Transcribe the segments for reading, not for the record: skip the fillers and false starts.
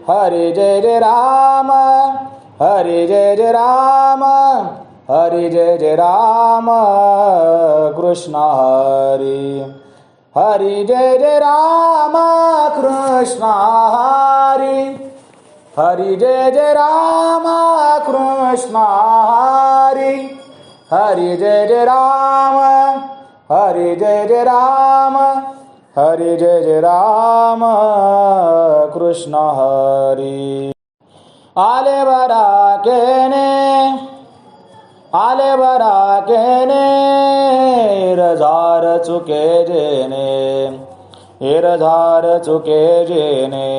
हरी जय जय राम, हरी जय जय राम, हरी जय जय राम, कृष्ण हरी, हरी जय जय राम, कृष्ण हरी, हरी जय जय राम, कृष्ण हरी, हरी जय जय राम, हरी जय जय राम, हरी जय जय राम, कृष्ण हरी. आले बराकेने, आले बराकेने, रझार चुके जेने, रझार चुके जेने,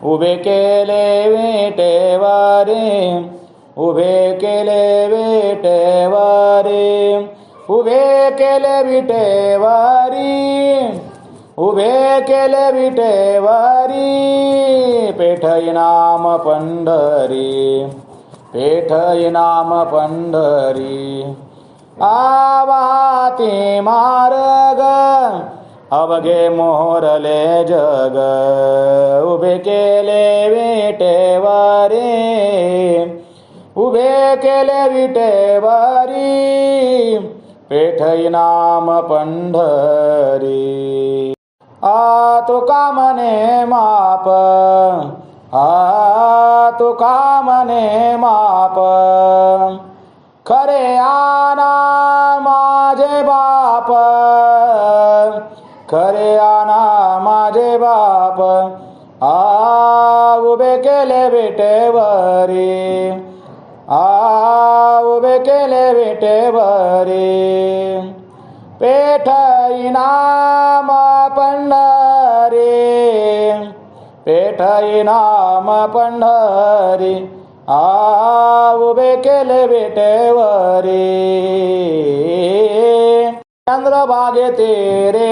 उभे केले विटेवारी, उभे केले विटेवारी, उभे केले विटेवारी, उभे केले विटेवारी, पेठई नाम पंढरी, पेठई नाम पंढरी. आवाती मार्ग, अवघे मोहरले जग, उभे केले विटेवारी, उभे केले विटेवारी, पेठई नाम पंढरी. तुका म्हणे माप, तुका म्हणे माप, खरे आना माझे बाप, खरे आना माझे बाप. उभे केले विटेवरी, उभे केले विटेवरी, पेठई नाम पंढरी, पेठई नाम पंढरी. उभे केले विटेवरी, चंद्रभागे तेरे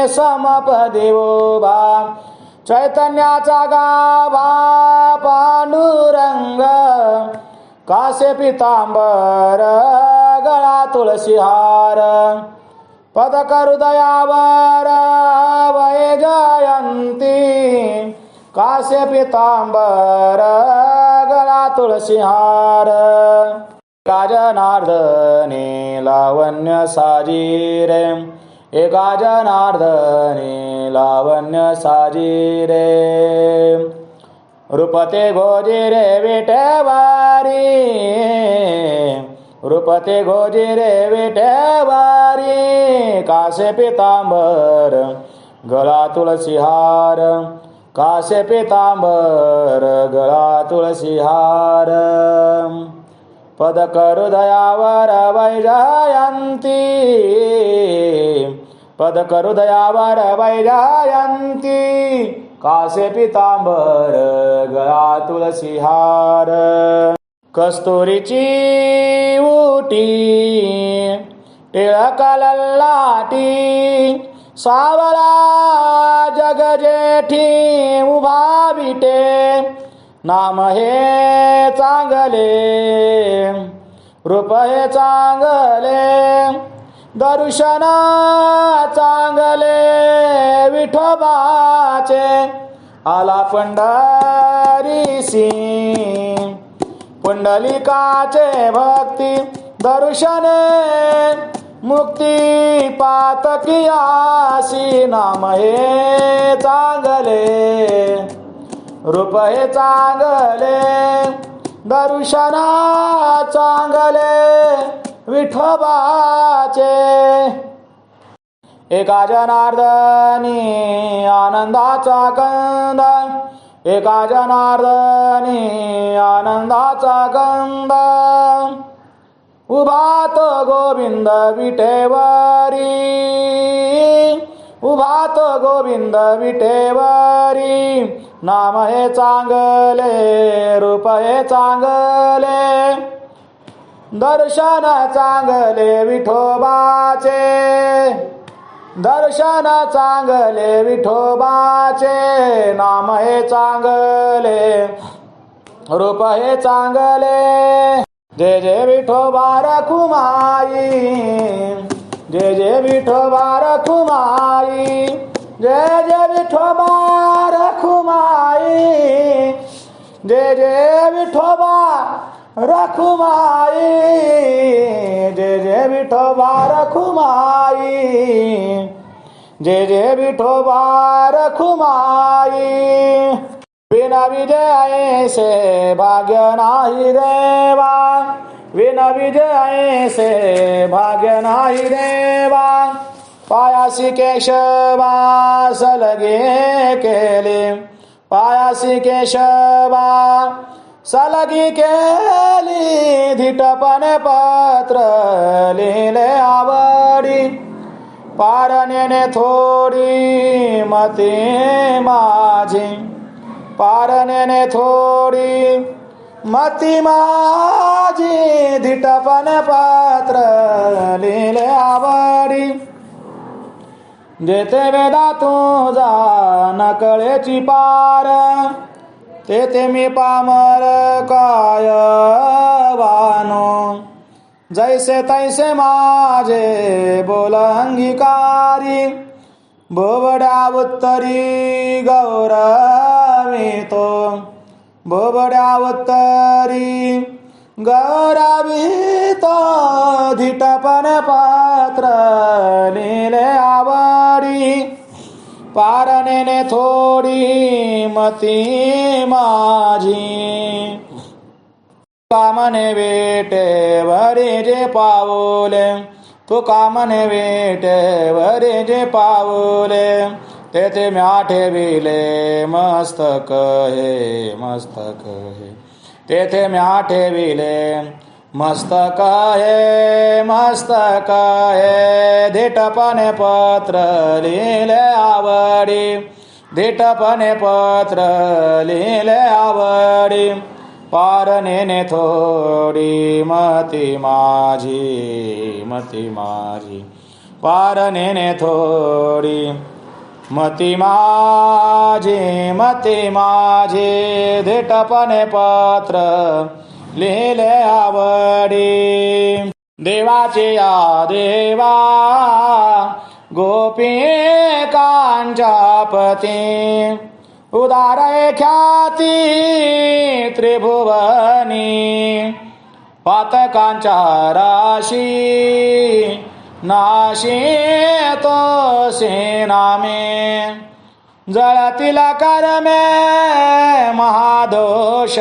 समपदी उभा, चैतन्याचा गाभा पांडुरंग, कासे पितांबर गळा तुळशीहार, पदक हृदयावर वैजयंती, कासे पितांबर गळा तुळशीहार. एका जनार्दनी लावण्य साजिरे, एका जनार्दनी लावण्य साजिरे, रूपते गोजिरे विटेवारी, रूपते गोजिरे विटेवारी, कासे पितांबर गळा तुळशीहार, कासे पितांबर गळा तुळशीहार. पदक हृदयावर वैजयंती, पदक हृदयावर वैजयंती, कासे पितांबर गळा तुळशीहार. कस्तुरीची उटी, टिळक ललाटी, सावला जग जेठी उभा विटे, नाम हे चांगले, रूप हे चांगले, दर्शन चांगले विठोबाचे, आला पंढरीसी, पुंडलिकाचे भक्ती दर्शने, मुक्ती पातकियासी. नाम हे चांगले, रूप हे चांगले, दर्शन चांगले विठोबाचे. एका जनार्दनी आनंदाचा कंद, एका जनार्दनी आनंदाचा कंद, उभा तो गोविंद विटेवारी, उभा तो गोविंद विटेवारी. नाम हे चांगले, रूप हे चांगले, दर्शन चांगले विठोबाचे, दर्शन चांगले विठोबाचे. नाम हे चांगले, रूप हे चांगले. जय जय विठोबा रखुमाई, जय जय विठोबा रखुमाई, जय जय विठोबा रखुमाई, जय जय विठोबा रखुमाई, जय जय विठोबा रखुमाई, जय जय विठोबा रखुमाई। बिना विजय से भाग्य नाही देवा, बिना विजय से भाग्य नाही देवा। पायासी केशवा सलगे केले, पायासी केशवा सलगी केली, धिटपण पत्र लिहिले आवडी। पारणेने थोडी मती माझी, पारणेने थोडी मती माझी, धिटपण पत्र लिहिले आवडी। जेथे वेदा तुझा नकळेची पार, तेथे मी पामर काय वानो। जैसे तैसे माझे बोल अंगीकारी, बोबड्या उत्तरी गौरवितो, बोबड्या उत्तरी गौरवितो। धिटपण पत्र लिहिले आवडी, पारणेने थोडी मती माझी। कामने वेटेवरी जे पाऊले, तू कामने वेटेवरी जे पाऊले, तेथे म्या ठेविले मस्तक हे, मस्तक हे, तेथे म्या ठेविले मस्तक हे, मस्तक हे। धिटपणे पत्र लिहिले आवडी, धिटपणे पत्र लिहिले आवडी। पारणेने थोडी मती माझी, मती माझी, पारणेने थोडी मती माझी, मती माझी। धिटपणे पत्र लिहिले आवडी। देवाचे या देवा गोपिकांच्या पती, उदार ख्याती त्रिभुवनी। पातकांच्या राशी नाशी तो सेनामे, जळतील कर्मे महादोष।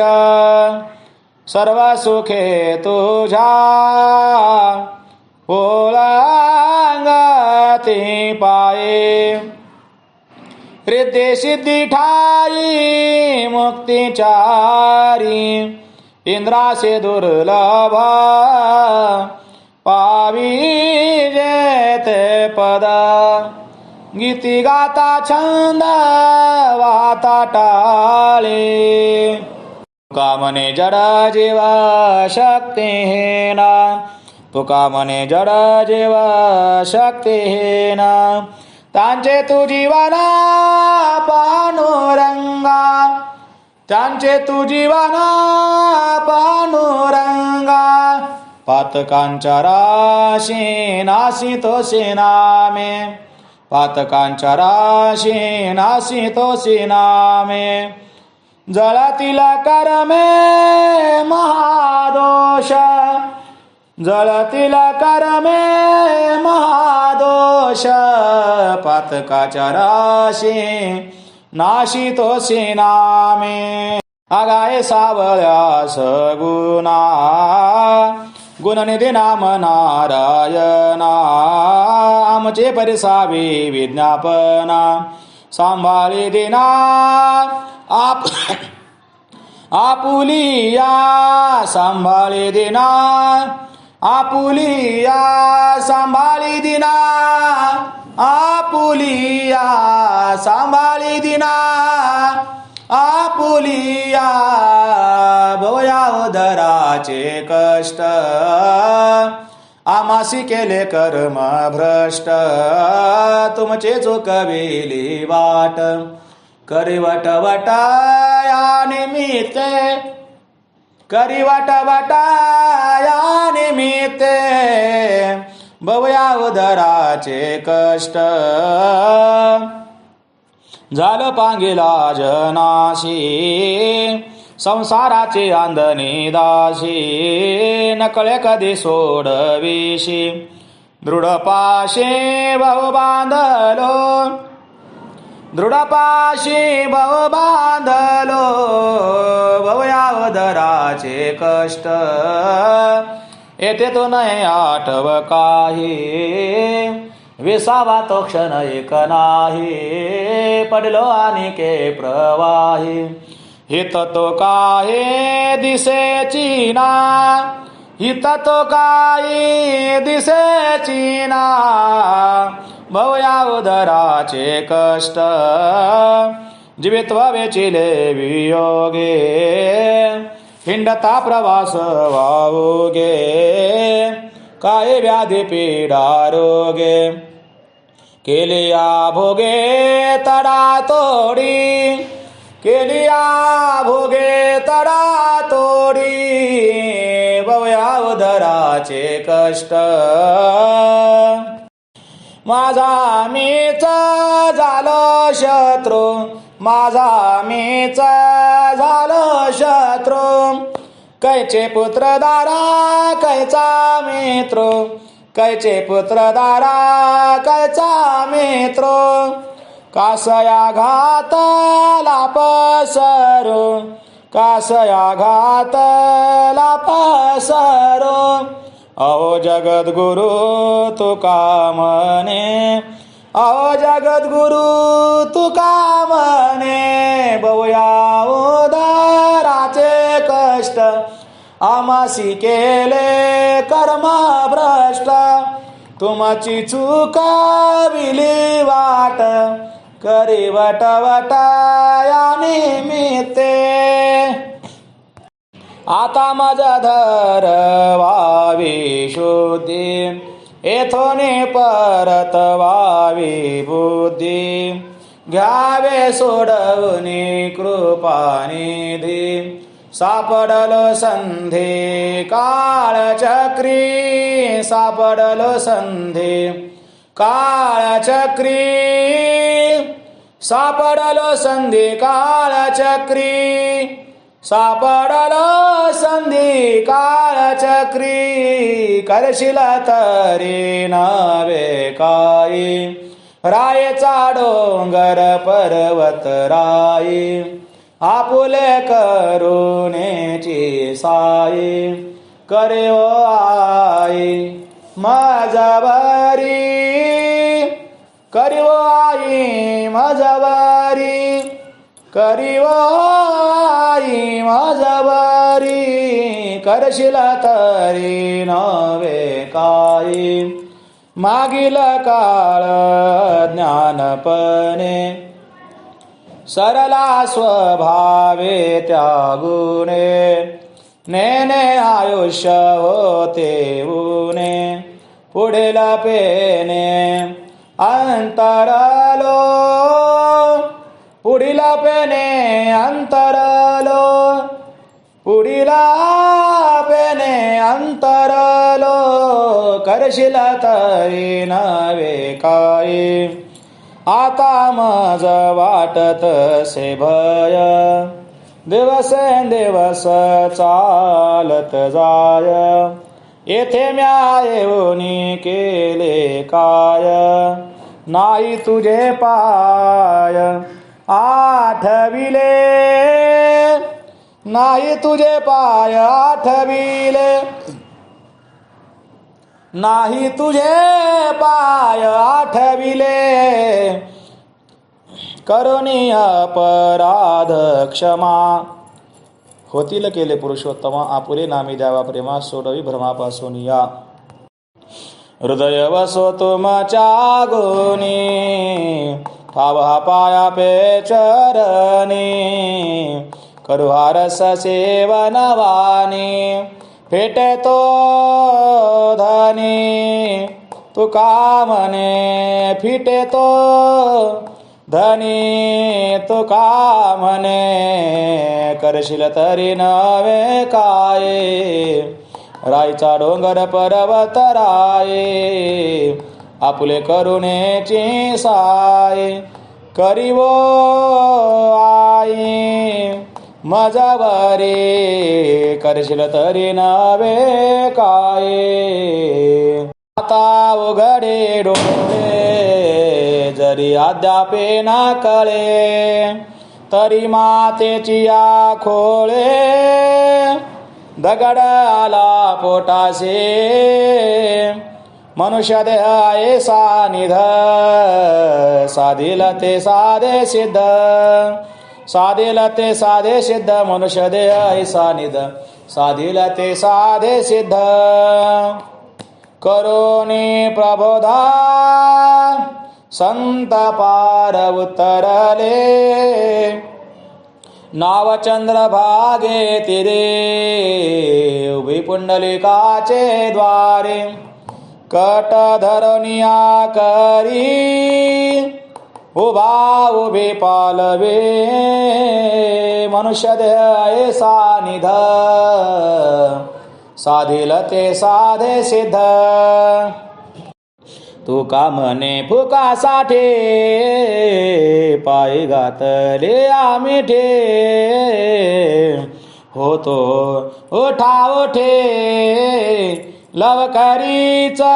सर्व सुखे तुझ्या ओलांगती पाये, रिद्धी सिद्धी ठाई मुक्तिचारी। इंद्रासे दुर्लभ पावी जेते पद, गीती गाता छंद वाता टाळे। तुका जड जीव शक्तिहीन, तुका जड जीव शक्तिहीन। त्यांचे तू जीवना पांडुरंगा, त्यांचे तू जीवना पांडुरंगा। पातकांच्या राशी नासी तोसी नामे, पातकांच्या राशी नासी तोसी नामे। जळतील कर्मे महादोष, जळतील कर्मे महादोष। पातकाच्या राशी नाशी तोसी नामे। आगाये सावळ्यास गुणा, गुणनिधी नाम नारायणा। आमचे परिसावी विज्ञापना, सांभाळी दिना आपुलिया। सांभाळी दिना आपुलिया, सांभाळी दिना आपुलिया। सांभाळी दिना आपुलिया। भोया उदराचे कष्ट, आमासी केले कर्म भ्रष्ट। तुमचे चुकविली वाट, करी वट या निमित्ते, करी वट या निमित्ते। भवया उदराचे कष्ट, झालं पांगिला जनाशी संसाराचे आंधनी दाशी नकळे कधी सोडविशी दृढ पाशी भाऊ बांधलो दृढ पाशी भाऊ बांधलो भवयावदराचे कष्ट येथे तो नाही आठव काही विसावा तो क्षण एक नाही पडलो आणि के प्रवाही हित तो काहे दिसेची ना हित तो काही दिसेची ना भवया उदराचे कष्ट जीवित्व वेचिले वियोगे हिंडता प्रवास वावोगे काय व्याधी पीडा रोगे केलिया भोगे तडा तोडी केलिया भोगे तडा तोडी भवया उदराचे कष्ट माझा मीच झालो शत्रू माझा मीच झालो शत्रू कैचे पुत्र दारा कैचा मित्र कैचे पुत्र दारा कैचा मित्र कासया घातला पसरो कासया घातला पसरो अहो जगद्गुरु तुका म्हणे अहो जगद्गुरु तुका म्हणे भवया उदराचे कष्ट आमासी केले कर्म भ्रष्ट तुमची चूक विली वाट करी वट या निमित्ते आता माझा धर वावी शुद्धी येथोने परत वावी बुद्धी घ्यावे सोडवणी कृपानिधी सापडलो संधी काळचक्री सापडलो संधी काळचक्री सापडलो संधी काळचक्री सापडलो संधी काळचक्री करशील तरी नवे काही रायचा डोंगर पर्वत राई आपुले करुणेची साई करे ओ आई मजबरी करीव आई मजबरी करीव आई मजबरी करशील तरी नवे काही मागील काळ ज्ञानपणे सरला स्वभावे त्यागुणे नेने आयुष्य होते उने पुढील पेने अंतरलो पुढील पेने अंतरलो पुढील पेने अंतरलो करशील तरी नवे काही आता मज वाटत से भय दिवसेंदिवस चालत जाय येथे म्या येऊनी केले काय नाही तुझे पाय आठविले नाही तुझे पाय आठविले नाही तुझे पाय आठविले करुणी अपराध क्षमा होतील केले पुरुषोत्तमा आपुले नामी द्यावा प्रेमा सोडवी भ्रमापासून या हृदय वसो तुमच्या गुणी ठावा पाया पे चरणी करुहारस सेवनवानी फेटे तो धनी तुका म्हणे फिटे तो धनी तुका म्हणे करशील तरी नवे काय राईचा डोंगर पर्वत राये आपुले करुणेची साय करीवो आई मजवरी करशील तरी नवे काय आता उघडे डोळे जरी अद्यापे ना कळे तरी मातेची या खोळे दगड आला पोटासे मनुष्य देह ऐसा निध साधिल ते साधे सिद्ध साधिल ते साधे सिद्ध मनुष्य देह ऐसा निध साधिल ते साधे सिद्ध करोनी प्रबोधा संत पार उतरले नाव चंद्रभागे तिरे उभी पुंडलिकाचे द्वारे कट धरनिया करी उभा उभे पालवे मनुष्य देह ऐसा निध साधिल ते साधे सिद्ध तू का म्हणे फुका साठे पायी घातले आमिठे होतो उठा उठे लवकरीचा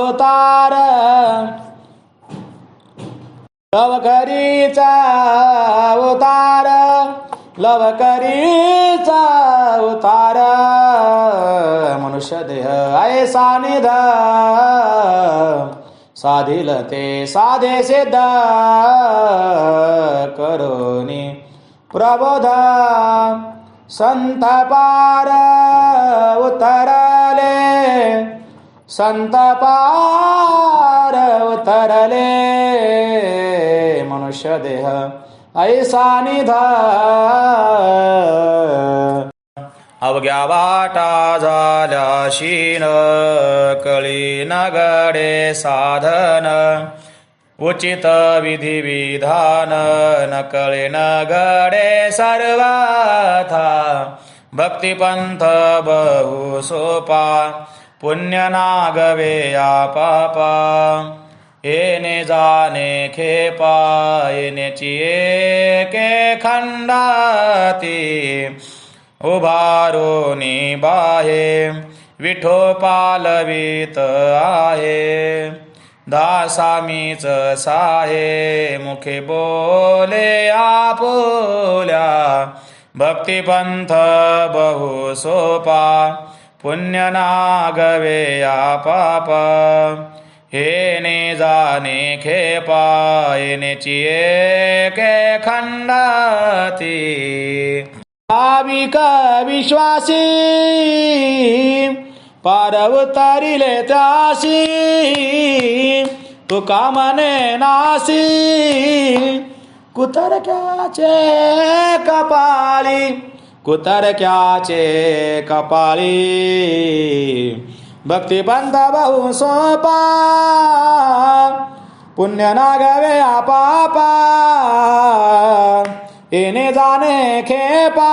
उतार लवकरीचा उतार लवकरीचा उतार मनुष्य देह ऐसा निध साधिल ते साधे सिद्ध करोनी प्रबोध संत पार उतरले संत पार उतरले मनुष्य देह ऐसा निध अवघ्या वाटा झाल्या शीन कळी नगडे साधन उचित विधी विधान न कळे नगडे सर्वथा भक्तिपंथ बहु सोपा पुण्य नागवे पापा येणे जाणे खेपा येण्याची एके खंडाती उभारोनी बाहे विठो पालवीत आहे दासामीच साहे मुखे बोले आपुल्या भक्तिपंथ बहु सोपा पुण्य नागवे पाप हेने जाणे खेपा येण्याची एके खंडाती भाविक विश्वासी पार उतरिले त्यासी तुका म्हणे नासी कुतरक्याचे कपाळी कुतरक्याचे कपाळी भक्तिपंथ बहु सोपा पुण्य नागवे पापा येणे जाणे खेपा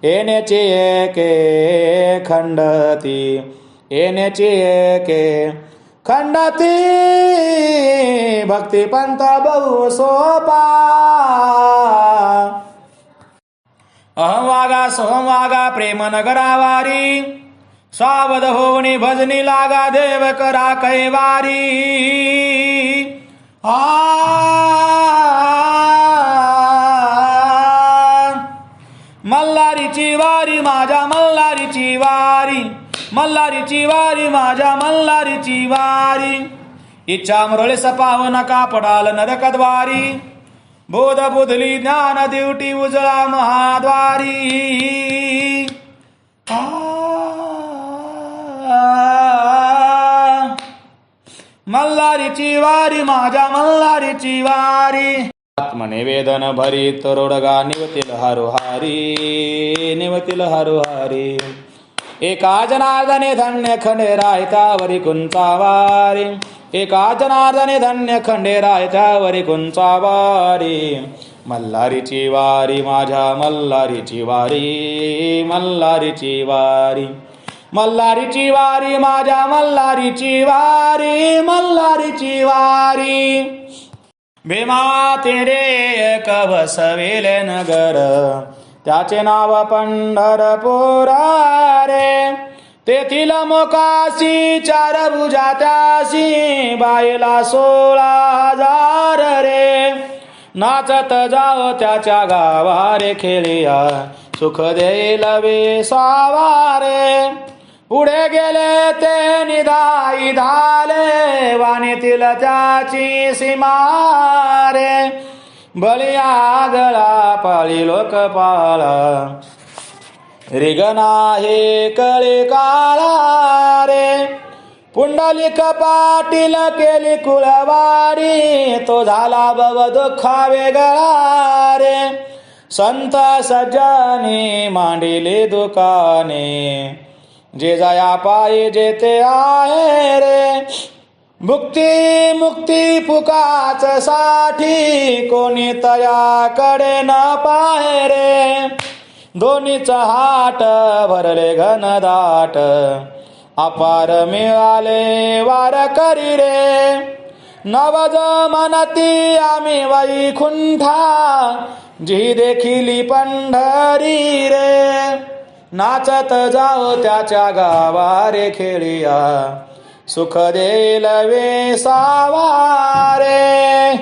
येण्याची एके खंडती येण्याची एके खंडती भक्तिपंथ बहु सोपा अहमवागा सोमवागा प्रेम नगरावारी सावध होवणी भजनी लागा देव करा कैवारी मल्हारीची वारी माझ्या मल्हारीची वारी मल्हारीची वारी माझ्या मल्हारीची वारी इच्छा मुरळी सपाव नका पडाल नरकद्वारी बोध बुधली ज्ञान दिवटी उजळा महाद्वारी मल्हारीची वारी माझ्या मल्हारीची वारी आत्मनिवेदन भरीत रोडगा निवतील हरुहारी निवतील हरुहारी एका जनार्दने धन्य खंडे रायतावरी कुंचावारी एका जनार्दने धन्य खंडे रायतावरी कुंचावारी मल्हारीची वारी माझ्या मल्हारीची वारी मल्हारीची वारी मल्हारीची वारी माझ्या मल्हारीची वारी मल्हारीची वारी भीमा तेरे एक बसविले नगर, त्याचे नाव पंढरपूर रे. तेथील मोकाशी चार भुजा त्याशी, बाईला 16,000 रे. नाचत जाओ त्याच्या गावा रे खेळिया, सुख देईल विसावा रे. पुढे गेले ते निधाई धाले, वाणीतील त्याची सीमा रे. बलिया गळा पाळी लोकपाळा, रिगणा हे कळे काळा रे. पुंडलिक पाटील केली कुळवारी, तो झाला बव दुःखा वेगळा रे. संत सज्जनी मांडिले दुकाने, जे जाया पाहिजे ते आहे रे. भुक्ती मुक्ती फुकाच साठी, कोणी तयाकडे न पाहे रे. दोन्हीच हाट भरले घनदाट, अपार मिळाले वारकरी रे. नवज मनती आम्ही वैकुंठा, जी देखिली पंढरी रे. नाचत जाओ त्याच्या गावा रे खेळिया, सुख देईल विसावा रे.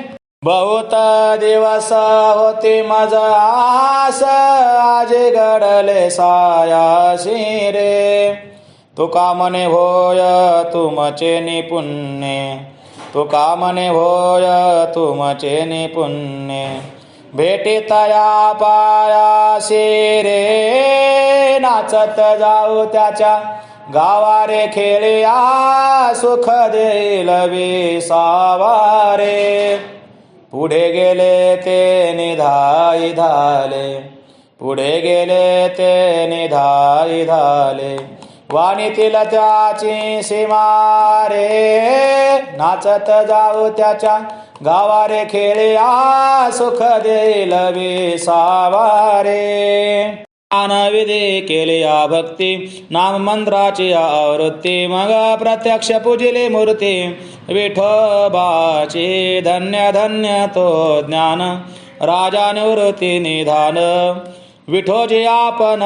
बहुत दिवस होती मज आस, आज घडले सायासी रे. तुका म्हणे होय तुमचे निपुण्य, तुका म्हणे होय तुमचे निपुण्य. भेटीतया पायाशी रे, नाचत जाऊ त्याच्या गावा रे खेळिया, सुख देईल विसावा रे. पुढे गेले ते निधाई धाले, पुढे गेले ते निधाई धाले. वाणीतील त्याची सीमा रे, नाचत जाऊ त्याच्या गावा रे खेळिया, सुख देईल विसावा रे. विधी केली या भक्ती, नाम मंत्राची आवृत्ती, मग प्रत्यक्ष पूजिली मूर्ती. विठोबाची धन्य धन्य तो ज्ञान, राजा निवृत्ती निधान. विठोजी आपण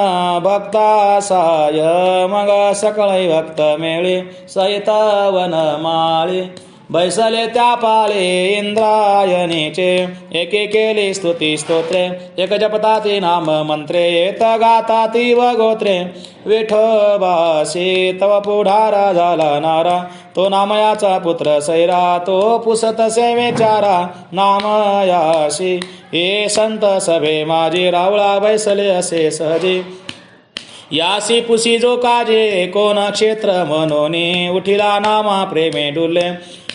भक्तासाय, मग सकळै भक्त मेळी सहित वनमाळी. बैसले त्या पाळे इंद्रायणीचे, एके केली स्तुती स्तोत्रे. एक जपताती नाम मंत्रे, येत गाताती व गोत्रे. विठोबासी तव पुढारा झाला नारा, तो नामयाचा पुत्र सैरा. तो पुसत सेवेचारा नामयाशी, हे संत सभे माझी. रावळा बैसले असे सहजी, यासी पुसी जो काजे कोण क्षेत्र मनोनी. उठिला नामा प्रेमे डुले,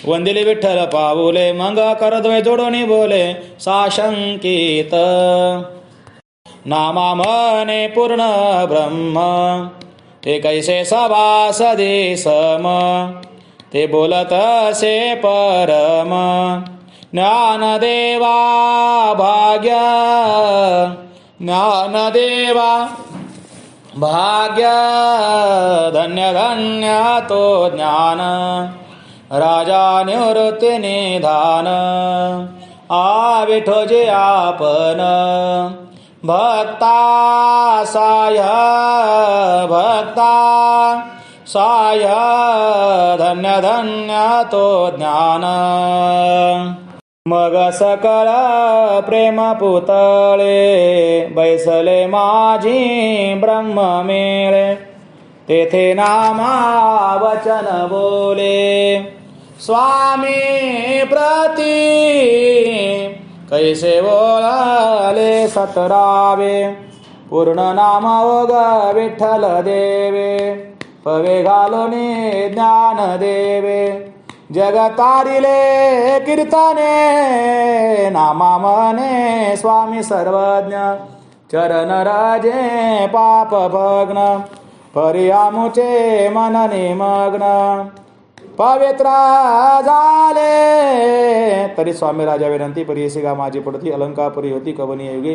वंदिले विठ्ठल पाऊले. मग करद्वय जोडोनी बोले साशंकित, नामा म्हणे पूर्ण ब्रह्म. ते कैसे सभासदे सम, ते बोलत असे परम. ज्ञानदेवा भाग्य, ज्ञानदेवा भाग्य. धन्य धन्य तो ज्ञान, राजा निवृत्ती निधान. आ विठोजे आपण भक्ता साय, भक्ता साय. धन्य धन्य तो ज्ञान. मग सकळ प्रेम पुतळे, बैसले माझी ब्रह्म मेळे. तेथे नामा वचन बोले, स्वामी प्रती कैसे बोलाले सतरावे. पूर्ण नाम ओग विठ्ठल देवे, पवे घालोनी ज्ञान देवे. जगतारिले कीर्तने, नामा म्हणे स्वामी सर्वज्ञ. चरण राजे पाप भग्न, परियामुचे मन निमग्न. पवित्र झाले तरी स्वामी राजा विनंती परी. गा माझी पडती अलंकापुरी होती कवनी युगे.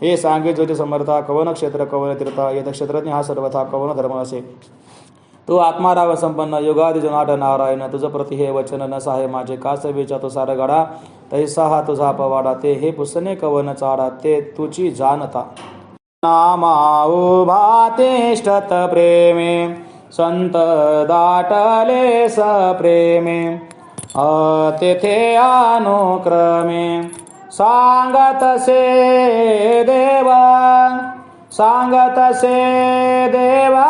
हे सांगे जोचे समर्था, कवन क्षेत्र कवन तीर्था. येत क्षेत्रज्ञ हा सर्वथा कवन धर्म असे. तू आत्माराव संपन्न युगादि जुनाट नारायण, तुझ प्रति हे वचन न साहे माझे, कासवीचा तुसार गडा तैसा हा तुझा पवाडा, ते हे पुसणे कवन चाडा, ते तुची जानता. नामा उभा तिष्ठत प्रेमे, संत दाटले सप्रेमे, तेथे अनुक्रमे सांगतसे देवा, सांगतसे देवा,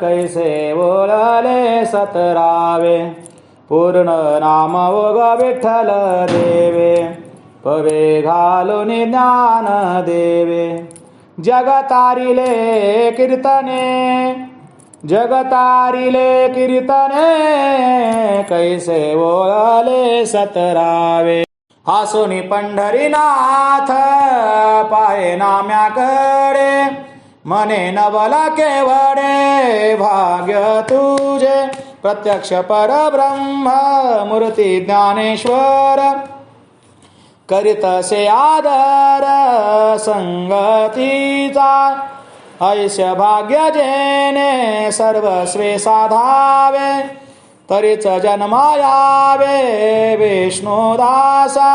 कैसे बोलले सतरावे, पूर्ण नाम ओग विठ्ठल देवे, पवे घालून ज्ञान देवे. जगतारिले कीर्तने, जगतारिले कीर्तने, कैसे बोलले सतरावे. हासुनी पंढरीनाथ पाहे नाम्याकडे, मने नवला केवडे भाग्य तुझे, प्रत्यक्ष परब्रह्म मूर्ती ज्ञानेश्वर, करीतसे आदर संगतीचा, ऐस्य भाग्य जेने सर्वस्वे साधावे, तरीच जन्मायावे विष्णुदासा,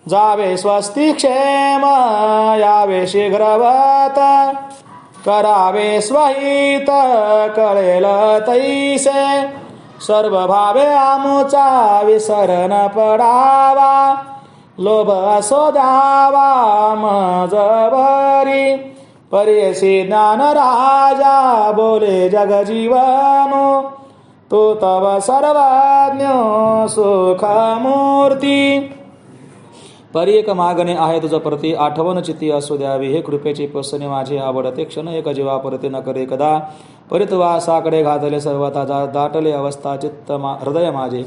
जावे स्वस्ति क्षेम यावे शीघ्रवत, करावे स्वहित कळेल तैसे, सर्व भावे आमुचा विसरण पडावा, लोभ असो द्यावा मजबरी, परेशी ज्ञान राजा बोले जगजीवनो, तू तव सर्वज्ञ सुखमूर्ती. परी एक मागणे आहे तुझ प्रती, आठवण चित्ती असू द्यावी, हे कृपेची पसने माझे आवडते, क्षण एक जीवा परते न करे कदा, परितवासाकडे घातले सर्वता, दाटले अवस्था चित्त हृदय माझे,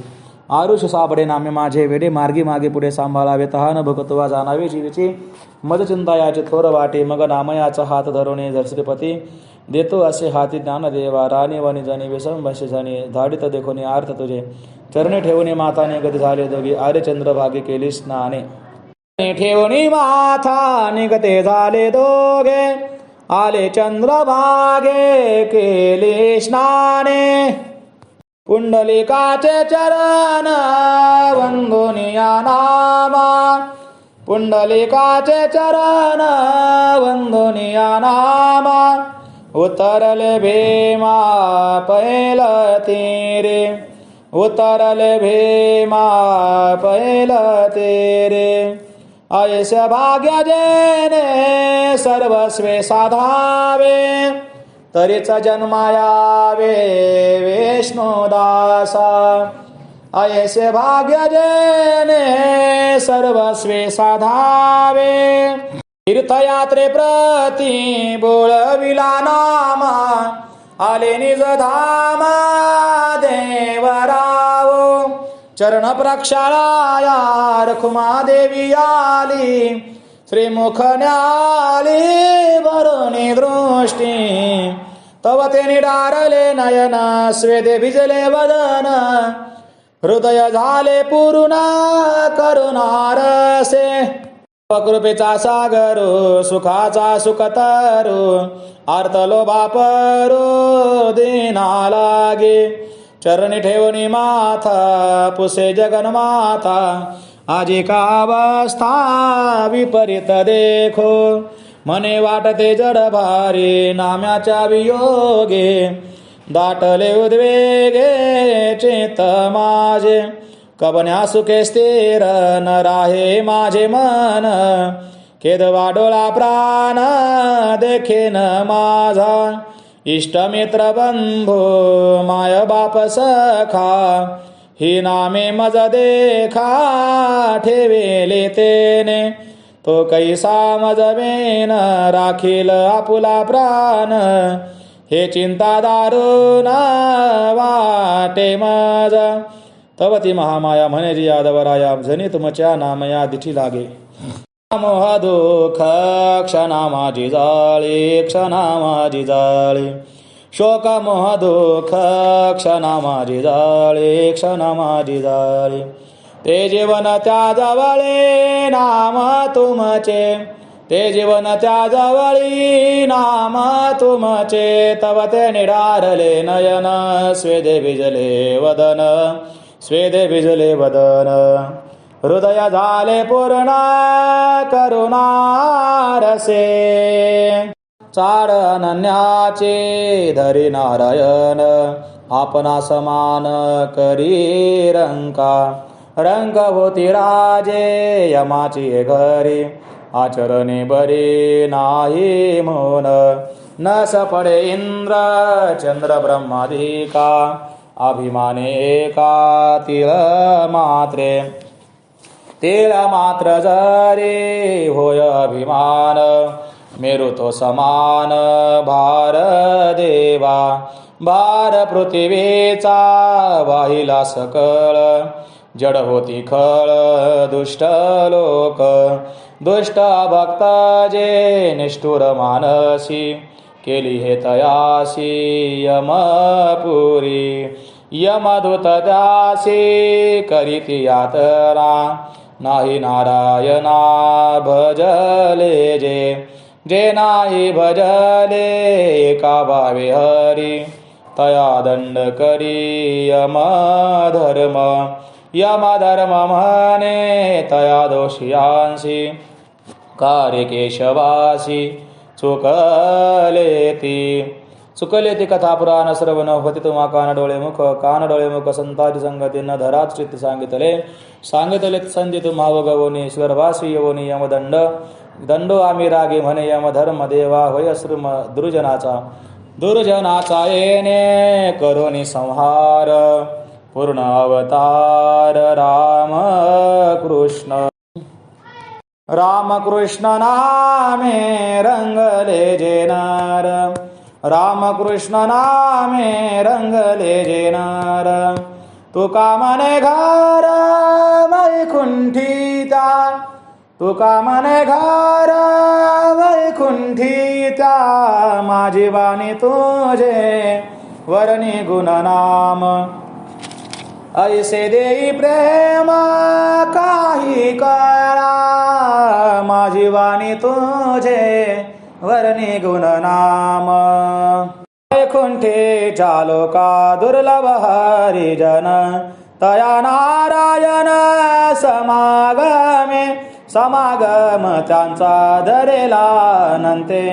आरुष साबडे नामे माझे, वेडे मार्गी मागे पुढे सांभाळावे, तहान भगतवा जाणावे जीवीची, मज चिंता याचे थोर वाटे, मग नामयाचा हात धरणे श्रीपती, देतो असे हाती ज्ञानदेवा, राणी वनी जणी विसंभशी जणी, धाडित देखोनी आर्थ तुझे, चरणे ठेवणे माताने गती झाले दोघी, आर्य चंद्र भागे केली स्नाने, ठेवणी माथा निगते झाले दोघे, आले चंद्रभागे केले स्नाने, पुंडलिकाचे चरण वंदुनिया नामा, पुंडलिकाचे चरण वंदुनिया नामा, उतरले भीमा पैल तेरे, उतरले भीमा पैल तेरे, ऐसे भाग्य जेने सर्वस्वे साधावे, तरीच जन्मायावे विष्णुदासा, ऐसे भाग्य जेने सर्वस्वे साधावे. तीर्थयात्रे प्रती बोलविला नामा, आले निज धामा देवरावो, चरण प्रक्षाळाया रखुमा देवी आली, श्रीमुख न्याली भरुनी दृष्टी, तव ते निडारले नयन, स्वेदे भिजले वदन, हृदय झाले पूर्ण करुणारसे, कृपेचा सागर सुखाचा सुखतरू, आर्तलो बापरो दीना लागे, चरणी ठेवणी माथा पुसे जगन्माता, आजी का अवस्था विपरीत देखो, मने वाटते जड भारी नाम्याच्या वियोगे, दाटले उद्वेगे चेत माझे, कबन्या सुखे स्थिर न राहे माझे मन, खेद वाडोळा प्राण देखेन माझा, इष्टमित्र बंधू माय बाप सखा, ही नामे मज देखा ठेवेले तेने, तो कैसा मजवेन राखील आपुला प्राण, हे चिंता दारुण वाटे मज, तवती महामाया म्हणे जी यादवराया, जनी तुमच्या नामया दिठी लागे, मोह दुःख क्षणा माझी जाळी, क्षणा माझी जाळी, शोक मोह दुःख क्षणा माझी जाळी, क्षणा माझी जाळी, ते जीवन त्या जवळे नाम तुमचे, ते जीवन त्या जवळी नाम तुमचे तव ते निडारले नयन स्वेदे भिजले वदन स्वेदे भिजले वदन हृदय झाले पूर्ण करुणा रसे चाड अनन्याचे धरी नारायण आपणा समान करी रंका रंग होती राजे यमाची घरी आचरणे बरे नाही मोन न सपडे इंद्र चंद्र ब्रह्मादिका अभिमाने एका तिळ मात्रे तिळ मात्र जरी होय अभिमान मेरू तो समान भार देवा भार पृथ्वीचा वाहिला सकळ जड होती खळ दुष्ट लोक दुष्ट भक्त जे निष्ठुर मानसी केली हे तयासी यमपुरी यमदूत त्यासी करीती यातना नाही नारायणा भजले जे नाही भजले एका भावे हरी तया दंड करी यमधर्म म्हणे तया दोषियांसी कार्य केशवासी चुकले ती कथा पुराण श्रवण होती तुम्हा कान डोळे मुख संताची संगती न धराच चित्त सांगितले संधी तुम्हा वगवणी ईश्वरवासी यवनी यमदंड दंडो आम्ही रागे म्हणे यमधर्म देवा होय श्रम दुर्जनाचा येणे करोनी संहार पूर्ण अवतार रामकृष्ण नामे रंगले जेनार रामकृष्ण नामे रंगले जेनार तुका मने घर वैकुंठीता तुका मने घर वैकुंठीता माझी वाणी तुझे वर्णी गुणनाम ऐसे देई प्रेम काही करा माझी वाणी तुझे वर्णी गुणनाम वैकुंठे चालो का दुर्लभ हरिजन तया नारायण समागम त्यांचा धरेला नंते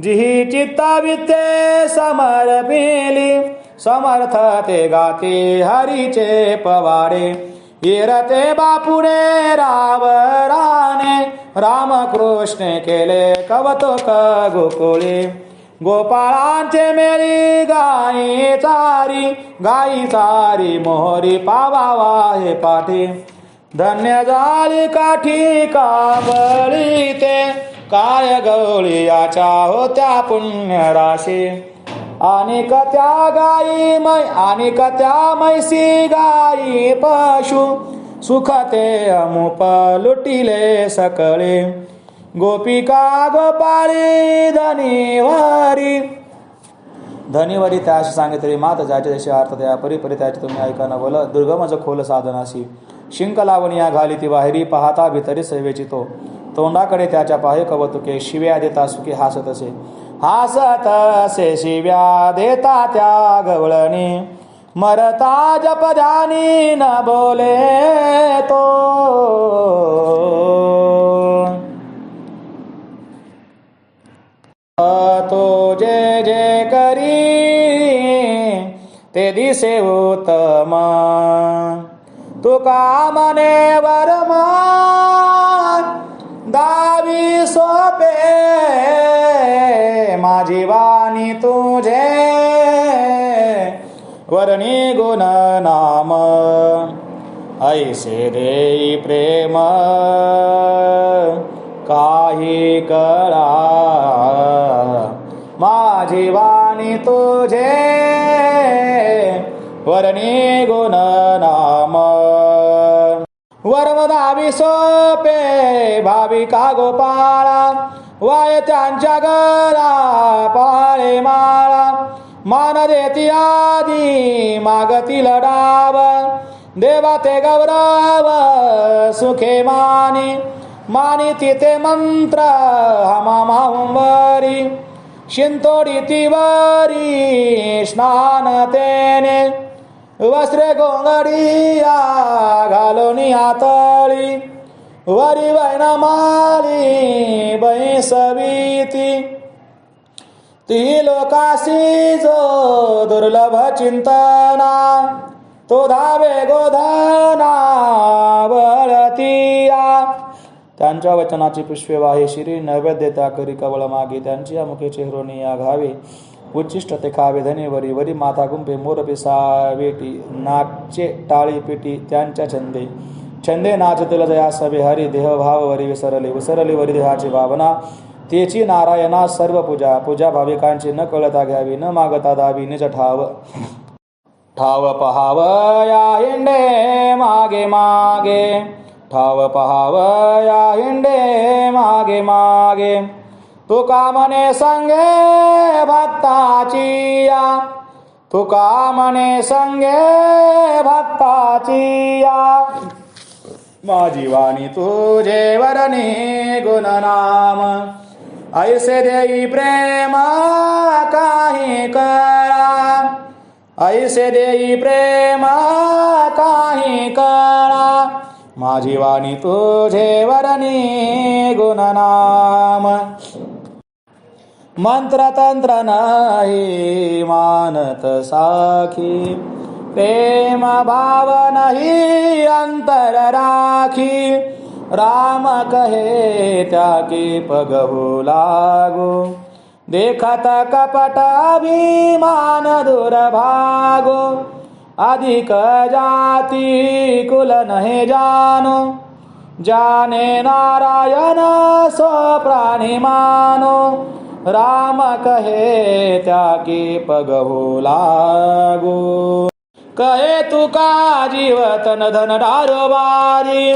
जिही चित्ताविते समर्पिली समर्थ ते गाते हरीचे पवाडे हिरते बापुडे रावराने रामकृष्ण केले कवतुक गोकुळे गोपाळांचे मेळी गाई चारी मोहरी पावावा हे पाठी धन्य झाली काठी काबळी ते काय गवळी याच्या होत्या पुण्य राशी आणि त्या मैसी गाई पशु सुखते अमुप लुटिले सकळे गोपिका गोपाळी धनीवरी त्याशी सांगितले मात ज्याचे जसे अर्थ त्या परी त्याचे तुम्ही ऐका न बोल दुर्गमज खोल साधनाशी शिंक लावणिया घाली ती बाहेरी पाहता भितरी सैवेची तो तोंडाकडे त्याच्या पाहे कवतुके शिव्या देता सुखी हसत असे शिव्या देता त्या गवळणी मरता जपजानी न बोले तो जे जे करी ते दिसे उत्तम तुका मने वरमा दावी सोपे माझी वाणी तुझे वर्णी गुण नाम ऐसे देई प्रेम काही कळा माझी वाणी तुझे वर्णी गुण नाम वरवदावी सोपे भाविका गोपाळा वाय त्यांच्या गळा पाळे माळा मान देती आदी मागतील डाव देवा ते गौरव सुखे मानी मानिती ते मंत्र हमामाहुंबरी शिंतोडी तिवारी स्नान तेने वस्त्रे गोंगडिया घालोनी हातळी वरी वैनमाली बैसवीती ती लोकासी जो दुर्लभ चिंतना तो धावे गोधना बळतिया त्यांच्या वचनाची पुष्पे वाहे शिरी नैवेद्य त्या करी कवळ मागे त्यांची या मुखे चेहरोनी या घावे उच्चिष्ट ते खावे धने वरी वरी माथा गुंपे मोर पिसावेटी नाचे टाळी पिटी त्यांच्या छंदे छंदे नाचतील जया सवे हरी देहभाव वरी विसरली वरी देहाची भावना तेची नारायणा सर्व पूजा पूजा भाविकांची न कळता घ्यावी न मागता दावी निज ठाव ठाव पहाव या हिंडे मागे मागे ठाव पहाव या हिंडे मागे मागे तुका मने संगे भक्ताची या तुका मने संगे भक्ताची या माझी वाणी तुझे वरणी गुणनाम ऐसे देई प्रेम काही कळा ऐसे देई प्रेम काही कळा माझी वाणी तुझे वरणी गुणनाम मंत्र तंत्र नाही मानत साखी प्रेम भाव नहीं अंतर राखी राम कहे त्याकी पगहु लागो देखत कपट अभिमान दुर्भागो अधिक जाति कुल नहीं जानो जाने नारायण सो प्राणी मानो राम कहे त्याकी पगहु लागो कहे तुका जीवतन धन दारोबारी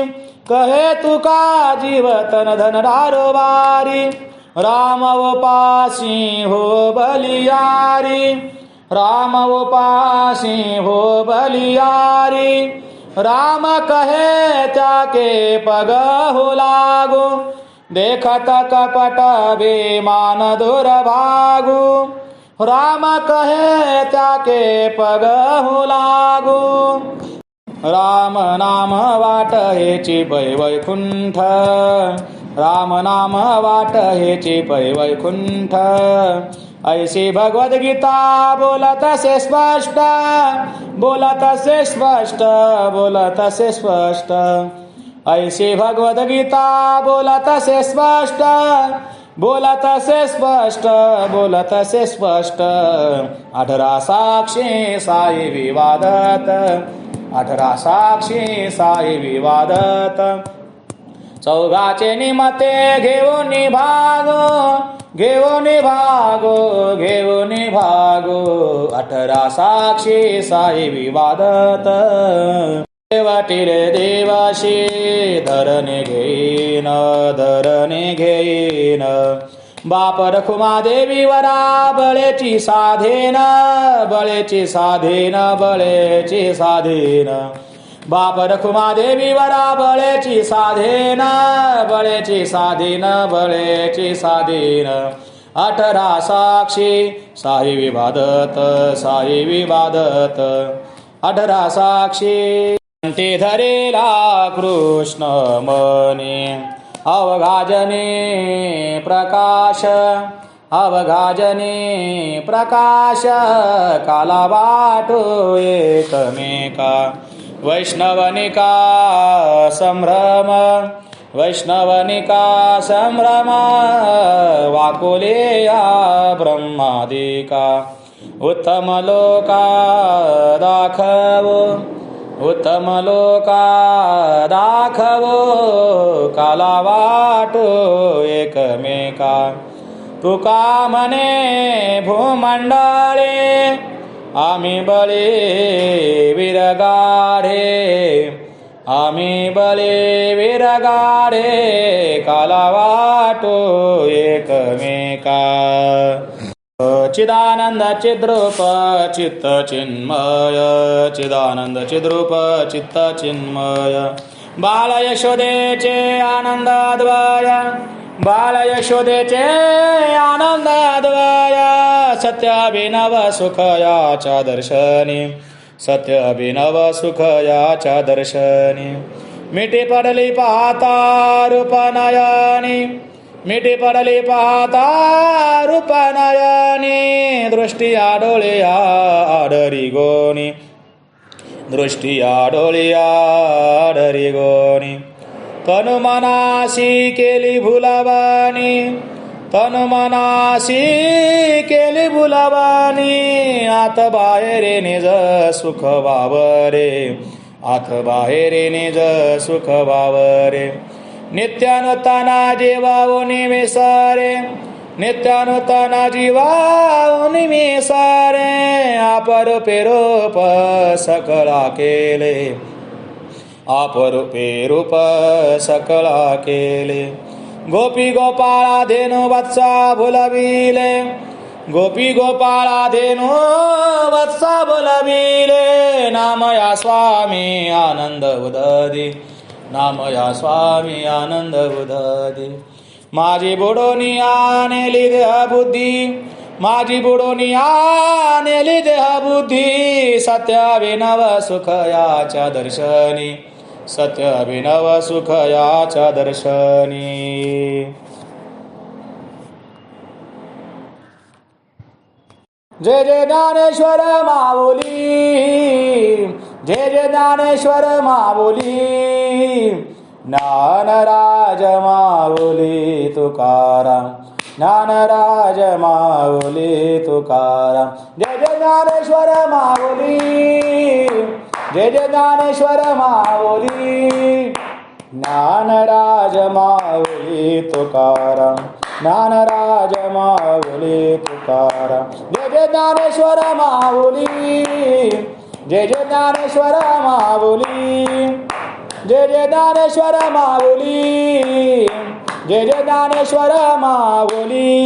कहे तुका जीवतन धन दारोबारी राम उपासी हो बलियारी राम उपासी हो बलियारी राम कहे त्याके पग हो लागो देखत कपट बेमान दुर्भागो राम कहे त्याके पग हो लागो राम नाम वाट हेची पै वैकुंठ राम नाम वाट हेची पै वैकुंठ ऐसी भगवद गीता बोलत से स्पष्ट बोलत से स्पष्ट बोलत से स्पष्ट ऐसी भगवद गीता बोलत से स्पष्ट बोलत से स्पष्ट बोलत से स्पष्ट 18 साक्षी साई विवादत 18 साक्षी साई विवादत चौघाचे निमते घेऊन भागो घेऊन भागो घेऊन भागो 18 साक्षी साई विवादत देवातील देवाशी धरणे घेईन बाप रखुमा देवी वरा बळेची साधेन बळेची साधेन बळेची साधेन बाप रखुमा देवी वरा बळेची साधेन बळेची साधेन बळेची साधेन 18 साक्षी साई विवादत साई विवादत 18 साक्षी ते धरेला कृष्ण मने अवघाजने प्रकाश अवघाजने प्रकाश काला वाटो एकमेका वैष्णवनिका संभ्रम वैष्णवनिका संभ्रम वाकुलेया ब्रह्मादिका उत्तम लोका दाखवो उत्तम लोका दाखवो काला वाटो एकमेका तुका म्हणे भूमंडळे आम्ही बळे विरगाढे आम्ही बळे विरगाढे काला वाटो एकमेका चिदानंद चिद्रूप चित्त चिन्मय चिदानंद चिद्रूप चित्त चिन्मय बाल यशोदेचे आनंद अद्वय बाल यशोदेचे आनंद अद्वय सत्य अभिनव सुख याच्या दर्शनी सत्य अभिनव सुख याच्या दर्शनी मिठी पडली पाहता रूप नयनी मिठी पडली पाहता रूप नयनी दृष्टी आडोळे आडरी गोनी दृष्टी आडोळी आडरी गोनी तनु मनासी केली भुलावानी तनु मनासी केली भुलावानी आत बाहेर निज सुख वावरे आत बाहेर निज सुख वावरे नित्यानुताना जीवाऊनी विसारे नित्यानुताना जीवाऊनी विसारे आपरूपे रूप सकळा केले आपरूपे रूप सकळा केले गोपी गोपाळा धेनु वत्सा भुलविले गोपी गोपाळा धेनु वत्सा भुलविले नामया स्वामी आनंद उददी नामया स्वामी आनंद उददी माझी बुडोनी आनेली देह बुद्धी माझी बुडोनी आनेली देह बुद्धी सत्य अभिनव सुख याच्या दर्शनी सत्य अभिनव सुख याच्या दर्शनी जय जय ज्ञानेश्वर माऊली जय जय ज्ञानेश्वर माऊली ज्ञानराज माऊली तुकाराम ज्ञानराज माऊली तुकाराम जय जय ज्ञानेश्वर माऊली जय जय ज्ञानेश्वर माऊली ज्ञानराज माऊली तुकाराम ज्ञानराज माऊली तुकाराम जय जय ज्ञानेश्वर माऊली जय जय ज्ञानेश्वर माऊली जय जय ज्ञानेश्वर माऊली जय जय ज्ञानेश्वर माऊली